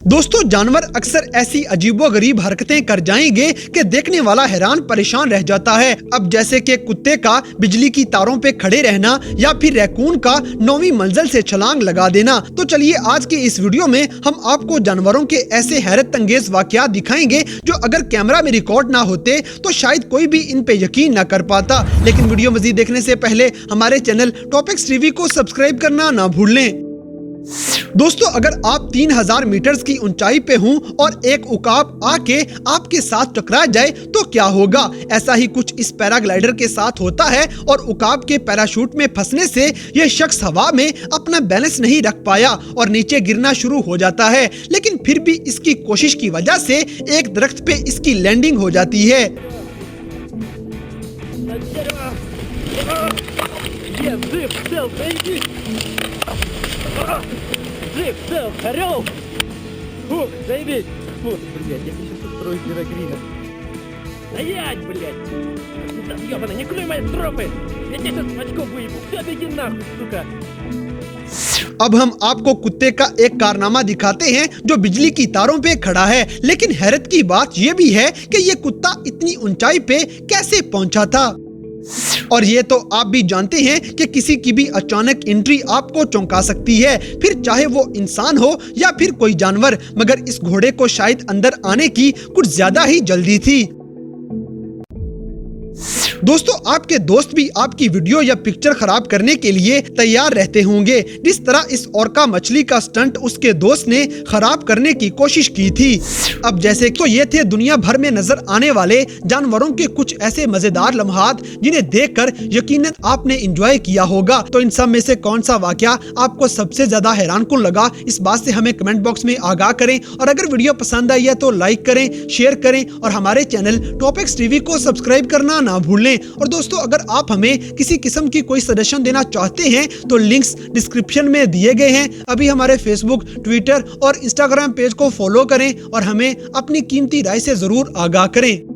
दोस्तों, जानवर अक्सर ऐसी अजीबोगरीब हरकतें कर जाएंगे कि देखने वाला हैरान परेशान रह जाता है। अब जैसे कि कुत्ते का बिजली की तारों पे खड़े रहना या फिर रैकून का 9वीं मंजिल से छलांग लगा देना। तो चलिए आज की इस वीडियो में हम आपको जानवरों के ऐसे हैरत अंगेज वाकयात दिखाएंगे जो अगर कैमरा में रिकॉर्ड ना होते तो शायद कोई भी इन पे यकीन न कर पाता। लेकिन वीडियो मजीद देखने से पहले हमारे चैनल टॉपिक्स टीवी को सब्सक्राइब करना ना भूलें। दोस्तों, अगर आप 3000 मीटर की ऊंचाई पे हों और एक उकाब आके आपके साथ टकरा जाए तो क्या होगा? ऐसा ही कुछ इस पैराग्लाइडर के साथ होता है और उकाब के पैराशूट में फंसने से यह शख्स हवा में अपना बैलेंस नहीं रख पाया और नीचे गिरना शुरू हो जाता है। लेकिन फिर भी इसकी कोशिश की वजह से एक दरख्त पे इसकी लैंडिंग हो जाती है। Жив, цел, хорёл! Фух, заебись! Фух, блядь, я сейчас устрою пирогрина. Стоять, блядь! Да ёбаный, не клюй мои тропы! Я тебе сейчас очко выебу! Всё, беги нахуй, сука! अब हम आपको कुत्ते का एक कारनामा दिखाते हैं जो बिजली की तारों पे खड़ा है। लेकिन हैरत की बात यह भी है कि ये कुत्ता इतनी ऊंचाई पे कैसे पहुंचा था। और ये तो आप भी जानते हैं कि किसी की भी अचानक एंट्री आपको चौंका सकती है, फिर चाहे वो इंसान हो या फिर कोई जानवर। मगर इस घोड़े को शायद अंदर आने की कुछ ज्यादा ही जल्दी थी। दोस्तों, आपके दोस्त भी आपकी वीडियो या पिक्चर खराब करने के लिए तैयार रहते होंगे, जिस तरह इस औरका मछली का स्टंट उसके दोस्त ने खराब करने की कोशिश की थी। अब जैसे तो ये थे दुनिया भर में नजर आने वाले जानवरों के कुछ ऐसे मजेदार लम्हात जिन्हें देखकर यकीनन आपने एंजॉय किया होगा। तो इन सब में से कौन सा वाकया आपको सबसे ज्यादा हैरानकुन लगा, इस बात से हमें कमेंट बॉक्स में आगाह करें। और अगर वीडियो पसंद आई है तो लाइक करें, शेयर करें और हमारे चैनल टॉपिक्स टीवी को सब्सक्राइब करना ना भूलें। और दोस्तों, अगर आप हमें किसी किस्म की कोई सजेशन देना चाहते हैं तो लिंक्स डिस्क्रिप्शन में दिए गए हैं। अभी हमारे फेसबुक, ट्विटर और इंस्टाग्राम पेज को फॉलो करें और हमें अपनी कीमती राय से जरूर आगाह करें।